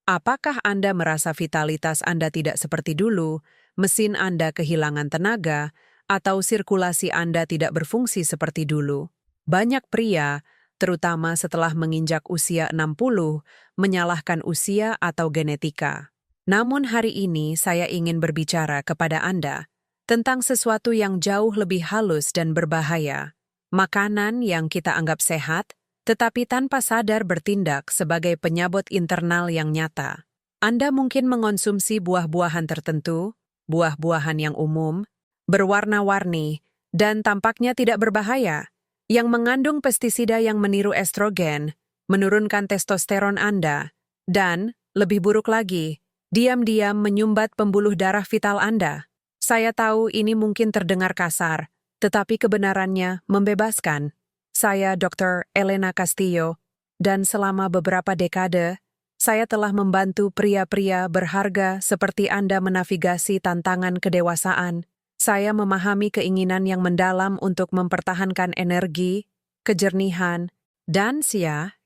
Apakah Anda merasa vitalitas Anda tidak seperti dulu, mesin Anda kehilangan tenaga, atau sirkulasi Anda tidak berfungsi seperti dulu? Banyak pria, terutama setelah menginjak usia 60, menyalahkan usia atau genetika. Namun hari ini saya ingin berbicara kepada Anda tentang sesuatu yang jauh lebih halus dan berbahaya. Makanan yang kita anggap sehat, tetapi tanpa sadar bertindak sebagai penyabot internal yang nyata. Anda mungkin mengonsumsi buah-buahan tertentu, buah-buahan yang umum, berwarna-warni, dan tampaknya tidak berbahaya, yang mengandung pestisida yang meniru estrogen, menurunkan testosteron Anda, dan, lebih buruk lagi, diam-diam menyumbat pembuluh darah vital Anda. Saya tahu ini mungkin terdengar kasar, tetapi kebenarannya membebaskan. Saya Dr. Elena Castillo, dan selama beberapa dekade, saya telah membantu pria-pria berharga seperti Anda menavigasi tantangan kedewasaan. Saya memahami keinginan yang mendalam untuk mempertahankan energi, kejernihan, dan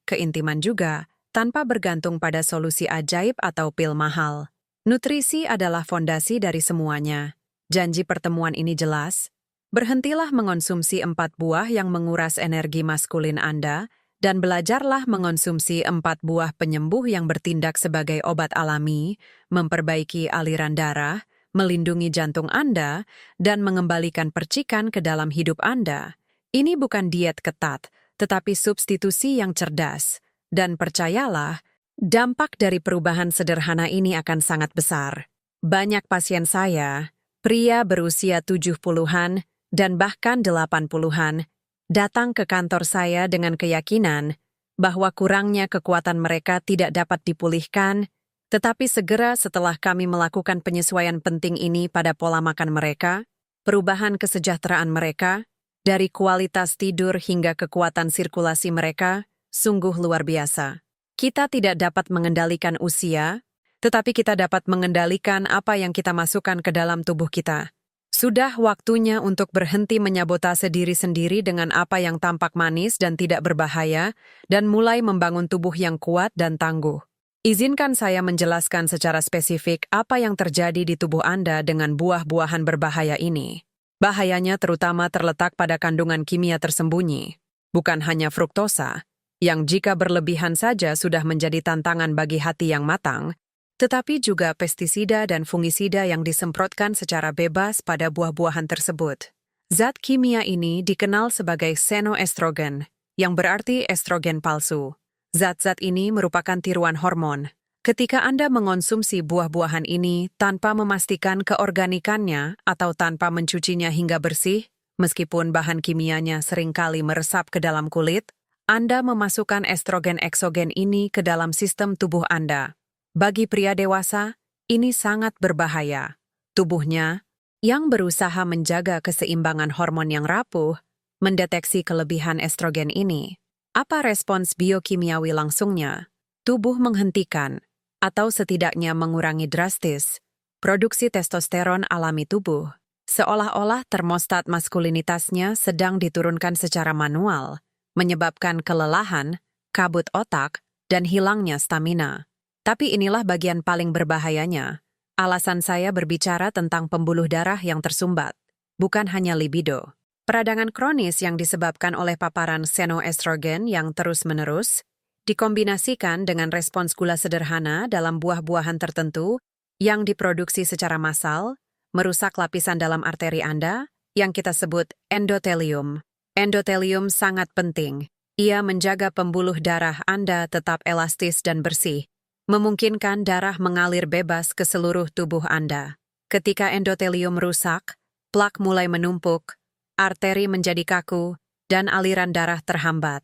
keintiman juga, tanpa bergantung pada solusi ajaib atau pil mahal. Nutrisi adalah fondasi dari semuanya. Janji pertemuan ini jelas. Berhentilah mengonsumsi 4 buah yang menguras energi maskulin Anda, dan belajarlah mengonsumsi 4 buah penyembuh yang bertindak sebagai obat alami, memperbaiki aliran darah, melindungi jantung Anda, dan mengembalikan percikan ke dalam hidup Anda. Ini bukan diet ketat, tetapi substitusi yang cerdas. Dan percayalah, dampak dari perubahan sederhana ini akan sangat besar. Banyak pasien saya, pria berusia 70-an, dan bahkan 80-an, datang ke kantor saya dengan keyakinan bahwa kurangnya kekuatan mereka tidak dapat dipulihkan, tetapi segera setelah kami melakukan penyesuaian penting ini pada pola makan mereka, perubahan kesejahteraan mereka, dari kualitas tidur hingga kekuatan sirkulasi mereka, sungguh luar biasa. Kita tidak dapat mengendalikan usia, tetapi kita dapat mengendalikan apa yang kita masukkan ke dalam tubuh kita. Sudah waktunya untuk berhenti menyabotase diri sendiri dengan apa yang tampak manis dan tidak berbahaya, dan mulai membangun tubuh yang kuat dan tangguh. Izinkan saya menjelaskan secara spesifik apa yang terjadi di tubuh Anda dengan buah-buahan berbahaya ini. Bahayanya terutama terletak pada kandungan kimia tersembunyi, bukan hanya fruktosa, yang jika berlebihan saja sudah menjadi tantangan bagi hati yang matang, tetapi juga pestisida dan fungisida yang disemprotkan secara bebas pada buah-buahan tersebut. Zat kimia ini dikenal sebagai xenoestrogen, yang berarti estrogen palsu. Zat-zat ini merupakan tiruan hormon. Ketika Anda mengonsumsi buah-buahan ini tanpa memastikan keorganikannya atau tanpa mencucinya hingga bersih, meskipun bahan kimianya seringkali meresap ke dalam kulit, Anda memasukkan estrogen eksogen ini ke dalam sistem tubuh Anda. Bagi pria dewasa, ini sangat berbahaya. Tubuhnya, yang berusaha menjaga keseimbangan hormon yang rapuh, mendeteksi kelebihan estrogen ini. Apa respons biokimiawi langsungnya? Tubuh menghentikan, atau setidaknya mengurangi drastis, produksi testosteron alami tubuh. Seolah-olah termostat maskulinitasnya sedang diturunkan secara manual, menyebabkan kelelahan, kabut otak, dan hilangnya stamina. Tapi inilah bagian paling berbahayanya. Alasan saya berbicara tentang pembuluh darah yang tersumbat, bukan hanya libido. Peradangan kronis yang disebabkan oleh paparan xenoestrogen yang terus-menerus, dikombinasikan dengan respons gula sederhana dalam buah-buahan tertentu yang diproduksi secara massal, merusak lapisan dalam arteri Anda, yang kita sebut endotelium. Endotelium sangat penting. Ia menjaga pembuluh darah Anda tetap elastis dan bersih, memungkinkan darah mengalir bebas ke seluruh tubuh Anda. Ketika endotelium rusak, plak mulai menumpuk, arteri menjadi kaku, dan aliran darah terhambat.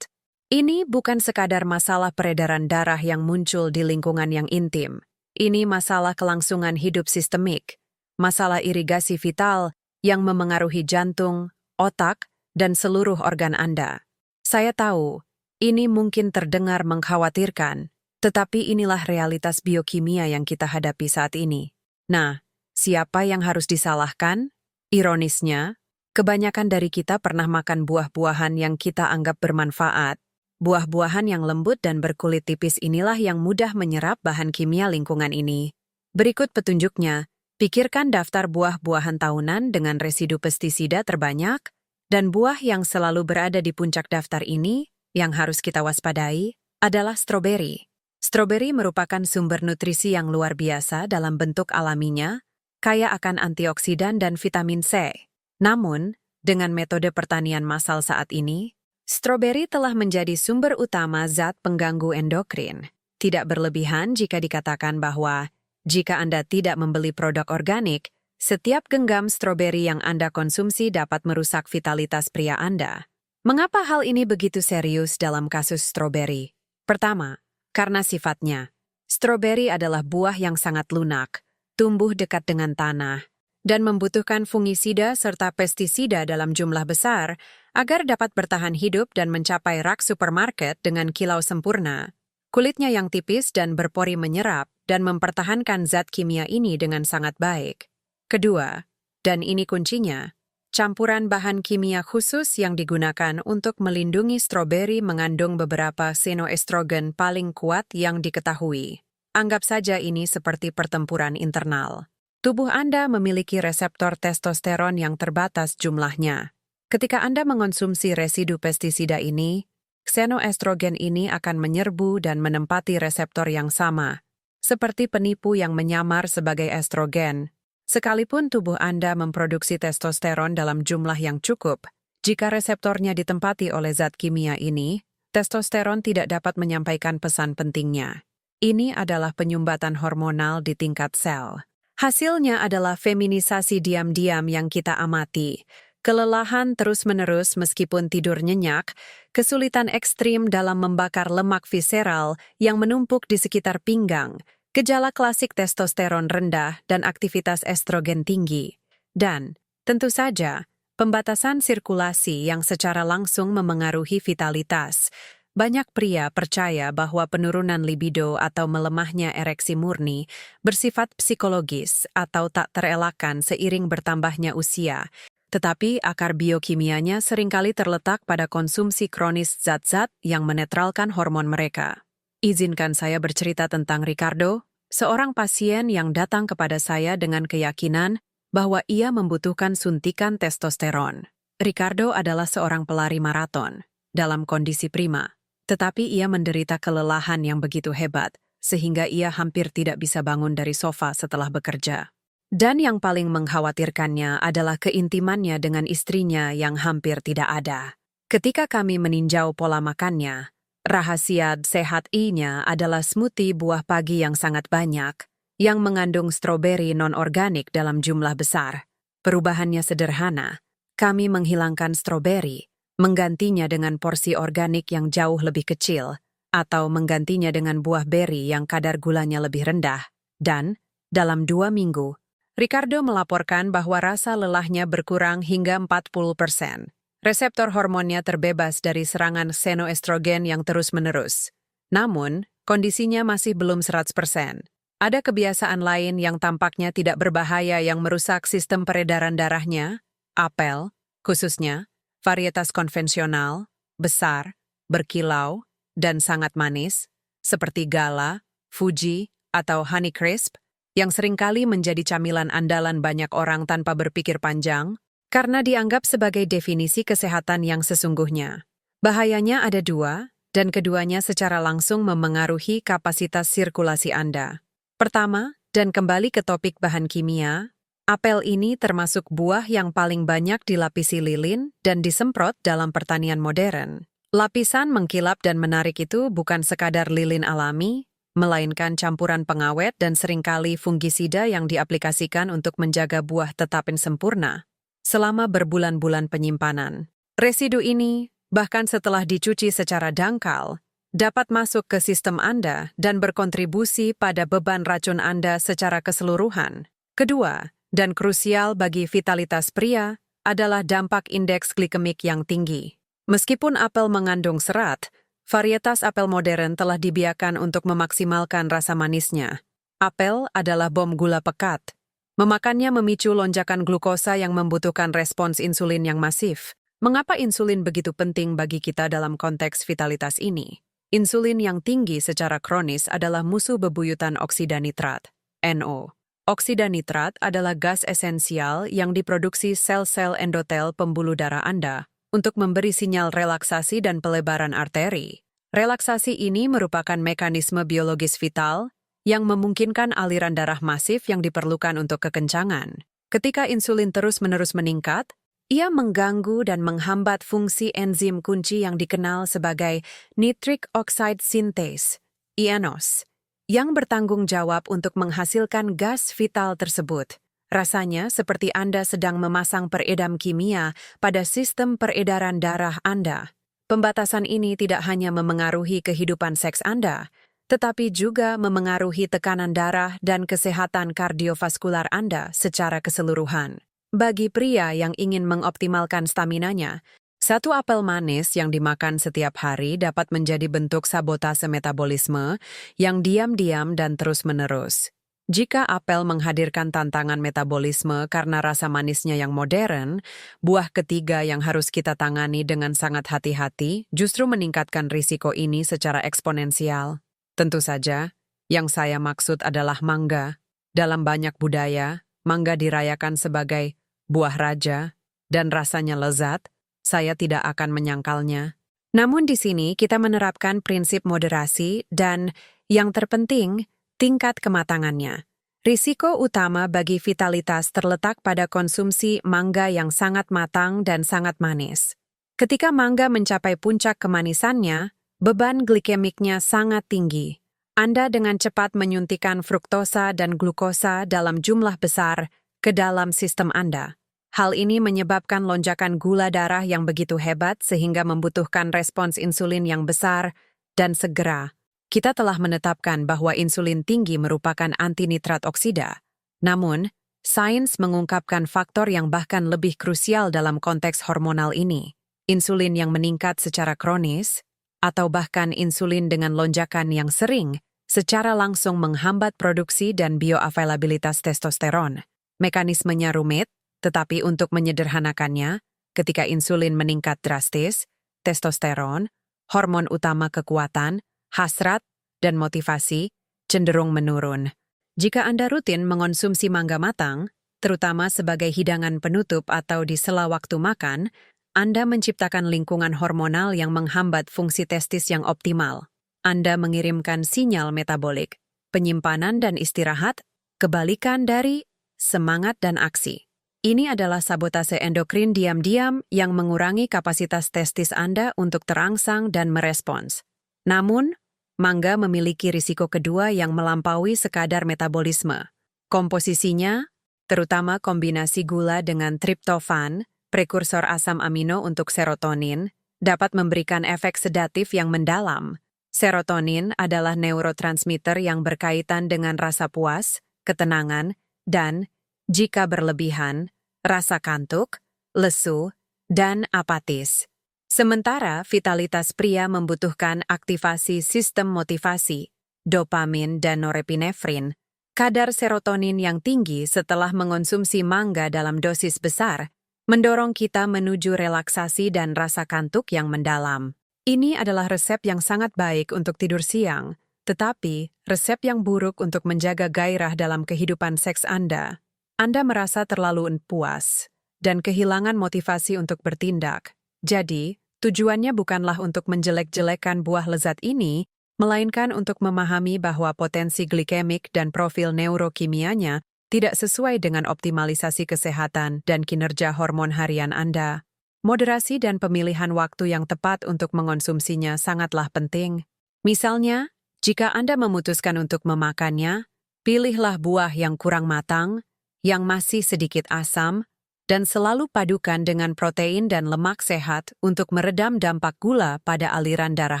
Ini bukan sekadar masalah peredaran darah yang muncul di lingkungan yang intim. Ini masalah kelangsungan hidup sistemik, masalah irigasi vital yang memengaruhi jantung, otak, dan seluruh organ Anda. Saya tahu, ini mungkin terdengar mengkhawatirkan, tetapi inilah realitas biokimia yang kita hadapi saat ini. Nah, siapa yang harus disalahkan? Ironisnya, kebanyakan dari kita pernah makan buah-buahan yang kita anggap bermanfaat, Buah-buahan yang lembut dan berkulit tipis inilah yang mudah menyerap bahan kimia lingkungan ini. Berikut petunjuknya. Pikirkan daftar buah-buahan tahunan dengan residu pestisida terbanyak, dan buah yang selalu berada di puncak daftar ini, yang harus kita waspadai, adalah stroberi. Stroberi merupakan sumber nutrisi yang luar biasa dalam bentuk alaminya, kaya akan antioksidan dan vitamin C. Namun, dengan metode pertanian massal saat ini, stroberi telah menjadi sumber utama zat pengganggu endokrin. Tidak berlebihan jika dikatakan bahwa jika Anda tidak membeli produk organik, setiap genggam stroberi yang Anda konsumsi dapat merusak vitalitas pria Anda. Mengapa hal ini begitu serius dalam kasus stroberi? Pertama, karena sifatnya. Stroberi adalah buah yang sangat lunak, tumbuh dekat dengan tanah, dan membutuhkan fungisida serta pestisida dalam jumlah besar agar dapat bertahan hidup dan mencapai rak supermarket dengan kilau sempurna. Kulitnya yang tipis dan berpori menyerap dan mempertahankan zat kimia ini dengan sangat baik. Kedua, dan ini kuncinya, campuran bahan kimia khusus yang digunakan untuk melindungi stroberi mengandung beberapa xenoestrogen paling kuat yang diketahui. Anggap saja ini seperti pertempuran internal. Tubuh Anda memiliki reseptor testosteron yang terbatas jumlahnya. Ketika Anda mengonsumsi residu pestisida ini, xenoestrogen ini akan menyerbu dan menempati reseptor yang sama, seperti penipu yang menyamar sebagai estrogen. Sekalipun tubuh Anda memproduksi testosteron dalam jumlah yang cukup, jika reseptornya ditempati oleh zat kimia ini, testosteron tidak dapat menyampaikan pesan pentingnya. Ini adalah penyumbatan hormonal di tingkat sel. Hasilnya adalah feminisasi diam-diam yang kita amati. Kelelahan terus-menerus meskipun tidur nyenyak, kesulitan ekstrim dalam membakar lemak visceral yang menumpuk di sekitar pinggang, gejala klasik testosteron rendah dan aktivitas estrogen tinggi. Dan, tentu saja, pembatasan sirkulasi yang secara langsung memengaruhi vitalitas. Banyak pria percaya bahwa penurunan libido atau melemahnya ereksi murni bersifat psikologis atau tak terelakkan seiring bertambahnya usia. Tetapi akar biokimianya seringkali terletak pada konsumsi kronis zat-zat yang menetralkan hormon mereka. Izinkan saya bercerita tentang Ricardo, seorang pasien yang datang kepada saya dengan keyakinan bahwa ia membutuhkan suntikan testosteron. Ricardo adalah seorang pelari maraton, dalam kondisi prima, tetapi ia menderita kelelahan yang begitu hebat, sehingga ia hampir tidak bisa bangun dari sofa setelah bekerja. Dan yang paling mengkhawatirkannya adalah keintimannya dengan istrinya yang hampir tidak ada. Ketika kami meninjau pola makannya, rahasia sehat I-nya adalah smoothie buah pagi yang sangat banyak, yang mengandung stroberi non-organik dalam jumlah besar. Perubahannya sederhana. Kami menghilangkan stroberi, menggantinya dengan porsi organik yang jauh lebih kecil, atau menggantinya dengan buah beri yang kadar gulanya lebih rendah. Dan, dalam 2 minggu, Ricardo melaporkan bahwa rasa lelahnya berkurang hingga 40%. Reseptor hormonnya terbebas dari serangan xenoestrogen yang terus-menerus. Namun, kondisinya masih belum 100%. Ada kebiasaan lain yang tampaknya tidak berbahaya yang merusak sistem peredaran darahnya. Apel, khususnya, varietas konvensional, besar, berkilau, dan sangat manis, seperti Gala, Fuji, atau Honeycrisp, yang seringkali menjadi camilan andalan banyak orang tanpa berpikir panjang, karena dianggap sebagai definisi kesehatan yang sesungguhnya. Bahayanya ada 2, dan keduanya secara langsung memengaruhi kapasitas sirkulasi Anda. Pertama, dan kembali ke topik bahan kimia, apel ini termasuk buah yang paling banyak dilapisi lilin dan disemprot dalam pertanian modern. Lapisan mengkilap dan menarik itu bukan sekadar lilin alami, melainkan campuran pengawet dan seringkali fungisida yang diaplikasikan untuk menjaga buah tetap sempurna selama berbulan-bulan penyimpanan. Residu ini, bahkan setelah dicuci secara dangkal, dapat masuk ke sistem Anda dan berkontribusi pada beban racun Anda secara keseluruhan. Kedua, dan krusial bagi vitalitas pria, adalah dampak indeks glikemik yang tinggi. Meskipun apel mengandung serat, varietas apel modern telah dibiarkan untuk memaksimalkan rasa manisnya. Apel adalah bom gula pekat. Memakannya memicu lonjakan glukosa yang membutuhkan respons insulin yang masif. Mengapa insulin begitu penting bagi kita dalam konteks vitalitas ini? Insulin yang tinggi secara kronis adalah musuh bebuyutan oksida nitrat, NO. Oksida nitrat adalah gas esensial yang diproduksi sel-sel endotel pembuluh darah Anda untuk memberi sinyal relaksasi dan pelebaran arteri. Relaksasi ini merupakan mekanisme biologis vital yang memungkinkan aliran darah masif yang diperlukan untuk kekencangan. Ketika insulin terus-menerus meningkat, ia mengganggu dan menghambat fungsi enzim kunci yang dikenal sebagai nitric oxide synthase, INOS, yang bertanggung jawab untuk menghasilkan gas vital tersebut. Rasanya seperti Anda sedang memasang peredam kimia pada sistem peredaran darah Anda. Pembatasan ini tidak hanya memengaruhi kehidupan seks Anda, tetapi juga memengaruhi tekanan darah dan kesehatan kardiovaskular Anda secara keseluruhan. Bagi pria yang ingin mengoptimalkan staminanya, satu apel manis yang dimakan setiap hari dapat menjadi bentuk sabotase metabolisme yang diam-diam dan terus-menerus. Jika apel menghadirkan tantangan metabolisme karena rasa manisnya yang modern, buah ketiga yang harus kita tangani dengan sangat hati-hati justru meningkatkan risiko ini secara eksponensial. Tentu saja, yang saya maksud adalah mangga. Dalam banyak budaya, mangga dirayakan sebagai buah raja, dan rasanya lezat, saya tidak akan menyangkalnya. Namun di sini kita menerapkan prinsip moderasi dan, yang terpenting, tingkat kematangannya. Risiko utama bagi vitalitas terletak pada konsumsi mangga yang sangat matang dan sangat manis. Ketika mangga mencapai puncak kemanisannya, beban glikemiknya sangat tinggi. Anda dengan cepat menyuntikkan fruktosa dan glukosa dalam jumlah besar ke dalam sistem Anda. Hal ini menyebabkan lonjakan gula darah yang begitu hebat sehingga membutuhkan respons insulin yang besar dan segera. Kita telah menetapkan bahwa insulin tinggi merupakan antinitrat oksida. Namun, sains mengungkapkan faktor yang bahkan lebih krusial dalam konteks hormonal ini. Insulin yang meningkat secara kronis, atau bahkan insulin dengan lonjakan yang sering, secara langsung menghambat produksi dan bioavailabilitas testosteron. Mekanismenya rumit, tetapi untuk menyederhanakannya, ketika insulin meningkat drastis, testosteron, hormon utama kekuatan, hasrat, dan motivasi, cenderung menurun. Jika Anda rutin mengonsumsi mangga matang, terutama sebagai hidangan penutup atau di sela waktu makan, Anda menciptakan lingkungan hormonal yang menghambat fungsi testis yang optimal. Anda mengirimkan sinyal metabolik, penyimpanan dan istirahat, kebalikan dari semangat dan aksi. Ini adalah sabotase endokrin diam-diam yang mengurangi kapasitas testis Anda untuk terangsang dan merespons. Namun, mangga memiliki risiko kedua yang melampaui sekadar metabolisme. Komposisinya, terutama kombinasi gula dengan triptofan, prekursor asam amino untuk serotonin, dapat memberikan efek sedatif yang mendalam. Serotonin adalah neurotransmitter yang berkaitan dengan rasa puas, ketenangan, dan, jika berlebihan, rasa kantuk, lesu, dan apatis. Sementara vitalitas pria membutuhkan aktivasi sistem motivasi, dopamin dan norepinefrin. Kadar serotonin yang tinggi setelah mengonsumsi mangga dalam dosis besar mendorong kita menuju relaksasi dan rasa kantuk yang mendalam. Ini adalah resep yang sangat baik untuk tidur siang, tetapi resep yang buruk untuk menjaga gairah dalam kehidupan seks Anda. Anda merasa terlalu puas dan kehilangan motivasi untuk bertindak. Jadi, tujuannya bukanlah untuk menjelek-jelekan buah lezat ini, melainkan untuk memahami bahwa potensi glikemik dan profil neurokimianya tidak sesuai dengan optimalisasi kesehatan dan kinerja hormon harian Anda. Moderasi dan pemilihan waktu yang tepat untuk mengonsumsinya sangatlah penting. Misalnya, jika Anda memutuskan untuk memakannya, pilihlah buah yang kurang matang, yang masih sedikit asam, dan selalu padukan dengan protein dan lemak sehat untuk meredam dampak gula pada aliran darah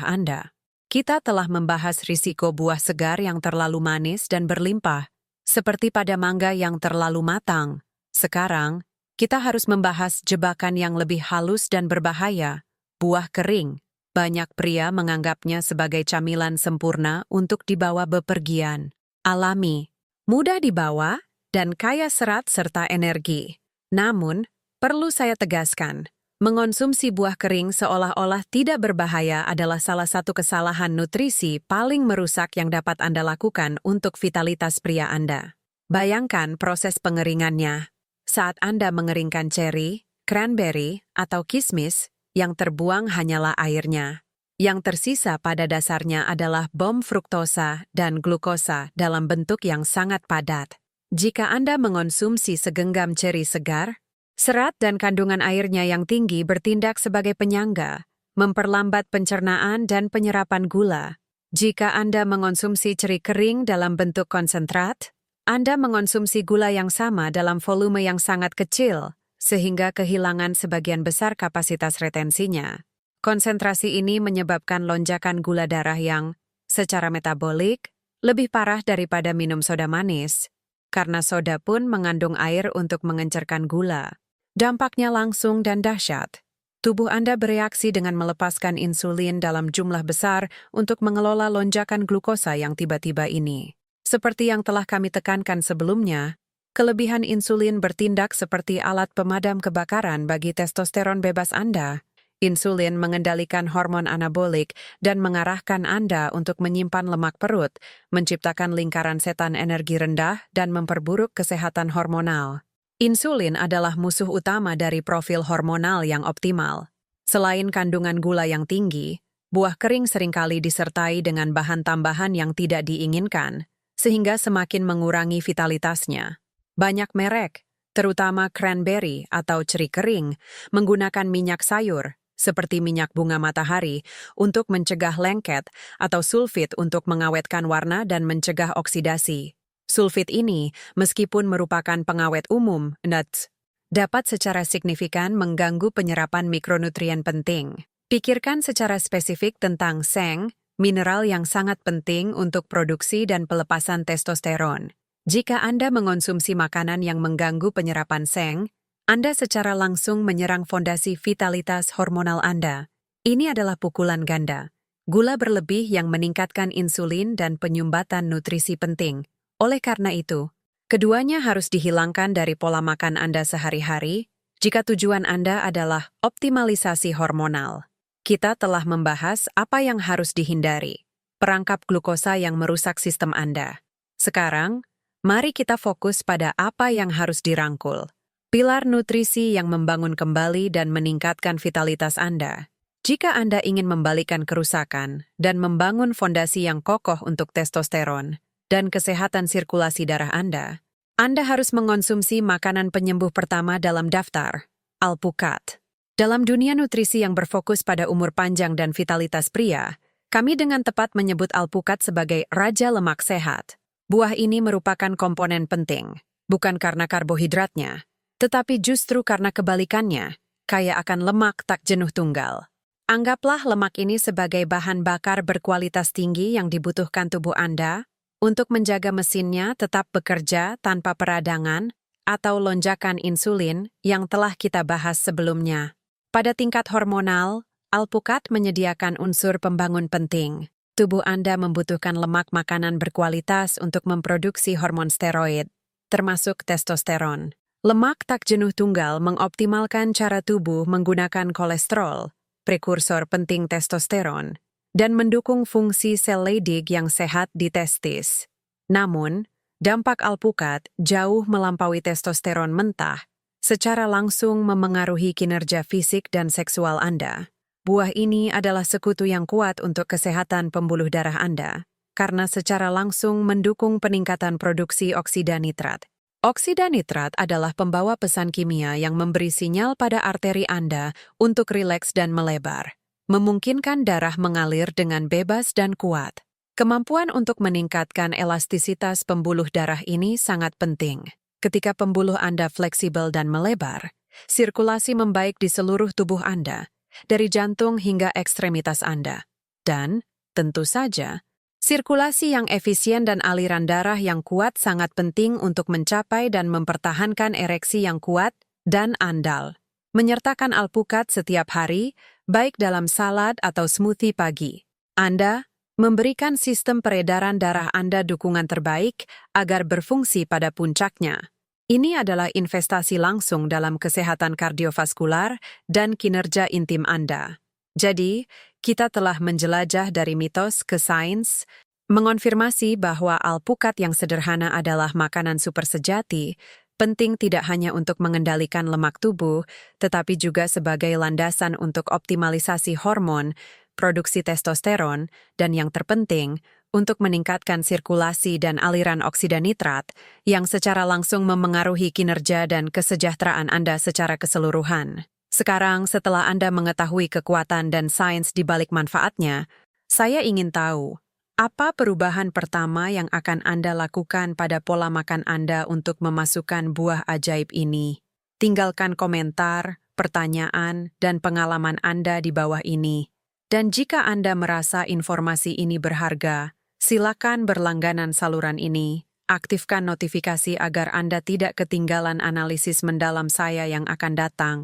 Anda. Kita telah membahas risiko buah segar yang terlalu manis dan berlimpah, seperti pada mangga yang terlalu matang. Sekarang, kita harus membahas jebakan yang lebih halus dan berbahaya, buah kering. Banyak pria menganggapnya sebagai camilan sempurna untuk dibawa bepergian. Alami, mudah dibawa, dan kaya serat serta energi. Namun, perlu saya tegaskan, Mengonsumsi buah kering seolah-olah tidak berbahaya adalah salah satu kesalahan nutrisi paling merusak yang dapat Anda lakukan untuk vitalitas pria Anda. Bayangkan proses pengeringannya. Saat Anda mengeringkan ceri, cranberry, atau kismis, yang terbuang hanyalah airnya. Yang tersisa pada dasarnya adalah bom fruktosa dan glukosa dalam bentuk yang sangat padat. Jika Anda mengonsumsi segenggam ceri segar, serat dan kandungan airnya yang tinggi bertindak sebagai penyangga, memperlambat pencernaan dan penyerapan gula. Jika Anda mengonsumsi ceri kering dalam bentuk konsentrat, Anda mengonsumsi gula yang sama dalam volume yang sangat kecil, sehingga kehilangan sebagian besar kapasitas retensinya. Konsentrasi ini menyebabkan lonjakan gula darah yang, secara metabolik, lebih parah daripada minum soda manis, karena soda pun mengandung air untuk mengencerkan gula. Dampaknya langsung dan dahsyat. Tubuh Anda bereaksi dengan melepaskan insulin dalam jumlah besar untuk mengelola lonjakan glukosa yang tiba-tiba ini. Seperti yang telah kami tekankan sebelumnya, kelebihan insulin bertindak seperti alat pemadam kebakaran bagi testosteron bebas Anda. Insulin mengendalikan hormon anabolik dan mengarahkan Anda untuk menyimpan lemak perut, menciptakan lingkaran setan energi rendah dan memperburuk kesehatan hormonal. Insulin adalah musuh utama dari profil hormonal yang optimal. Selain kandungan gula yang tinggi, buah kering seringkali disertai dengan bahan tambahan yang tidak diinginkan, sehingga semakin mengurangi vitalitasnya. Banyak merek, terutama cranberry atau ceri kering, menggunakan minyak sayur, seperti minyak bunga matahari, untuk mencegah lengket atau sulfit untuk mengawetkan warna dan mencegah oksidasi. Sulfit ini, meskipun merupakan pengawet umum, nuts, dapat secara signifikan mengganggu penyerapan mikronutrien penting. Pikirkan secara spesifik tentang seng, mineral yang sangat penting untuk produksi dan pelepasan testosteron. Jika Anda mengonsumsi makanan yang mengganggu penyerapan seng, Anda secara langsung menyerang fondasi vitalitas hormonal Anda. Ini adalah pukulan ganda. Gula berlebih yang meningkatkan insulin dan penyumbatan nutrisi penting. Oleh karena itu, keduanya harus dihilangkan dari pola makan Anda sehari-hari jika tujuan Anda adalah optimalisasi hormonal. Kita telah membahas apa yang harus dihindari, perangkap glukosa yang merusak sistem Anda. Sekarang, mari kita fokus pada apa yang harus dirangkul. Pilar nutrisi yang membangun kembali dan meningkatkan vitalitas Anda. Jika Anda ingin membalikkan kerusakan dan membangun fondasi yang kokoh untuk testosteron dan kesehatan sirkulasi darah Anda harus mengonsumsi makanan penyembuh pertama dalam daftar, alpukat. Dalam dunia nutrisi yang berfokus pada umur panjang dan vitalitas pria, kami dengan tepat menyebut alpukat sebagai raja lemak sehat. Buah ini merupakan komponen penting, bukan karena karbohidratnya, tetapi justru karena kebalikannya, kaya akan lemak tak jenuh tunggal. Anggaplah lemak ini sebagai bahan bakar berkualitas tinggi yang dibutuhkan tubuh Anda untuk menjaga mesinnya tetap bekerja tanpa peradangan atau lonjakan insulin yang telah kita bahas sebelumnya. Pada tingkat hormonal, alpukat menyediakan unsur pembangun penting. Tubuh Anda membutuhkan lemak makanan berkualitas untuk memproduksi hormon steroid, termasuk testosteron. Lemak tak jenuh tunggal mengoptimalkan cara tubuh menggunakan kolesterol, prekursor penting testosteron, dan mendukung fungsi sel Leydig yang sehat di testis. Namun, dampak alpukat jauh melampaui testosteron mentah, secara langsung memengaruhi kinerja fisik dan seksual Anda. Buah ini adalah sekutu yang kuat untuk kesehatan pembuluh darah Anda, karena secara langsung mendukung peningkatan produksi oksida nitrat. Oksida nitrat adalah pembawa pesan kimia yang memberi sinyal pada arteri Anda untuk rileks dan melebar, memungkinkan darah mengalir dengan bebas dan kuat. Kemampuan untuk meningkatkan elastisitas pembuluh darah ini sangat penting. Ketika pembuluh Anda fleksibel dan melebar, sirkulasi membaik di seluruh tubuh Anda, dari jantung hingga ekstremitas Anda. Dan, tentu saja, sirkulasi yang efisien dan aliran darah yang kuat sangat penting untuk mencapai dan mempertahankan ereksi yang kuat dan andal. Menyertakan alpukat setiap hari, baik dalam salad atau smoothie pagi. Anda memberikan sistem peredaran darah Anda dukungan terbaik agar berfungsi pada puncaknya. Ini adalah investasi langsung dalam kesehatan kardiovaskular dan kinerja intim Anda. Jadi, kita telah menjelajah dari mitos ke sains, mengonfirmasi bahwa alpukat yang sederhana adalah makanan super sejati, penting tidak hanya untuk mengendalikan lemak tubuh, tetapi juga sebagai landasan untuk optimalisasi hormon, produksi testosteron, dan yang terpenting, untuk meningkatkan sirkulasi dan aliran oksida nitrat, yang secara langsung memengaruhi kinerja dan kesejahteraan Anda secara keseluruhan. Sekarang, setelah Anda mengetahui kekuatan dan sains di balik manfaatnya, saya ingin tahu, apa perubahan pertama yang akan Anda lakukan pada pola makan Anda untuk memasukkan buah ajaib ini? Tinggalkan komentar, pertanyaan, dan pengalaman Anda di bawah ini. Dan jika Anda merasa informasi ini berharga, silakan berlangganan saluran ini. Aktifkan notifikasi agar Anda tidak ketinggalan analisis mendalam saya yang akan datang.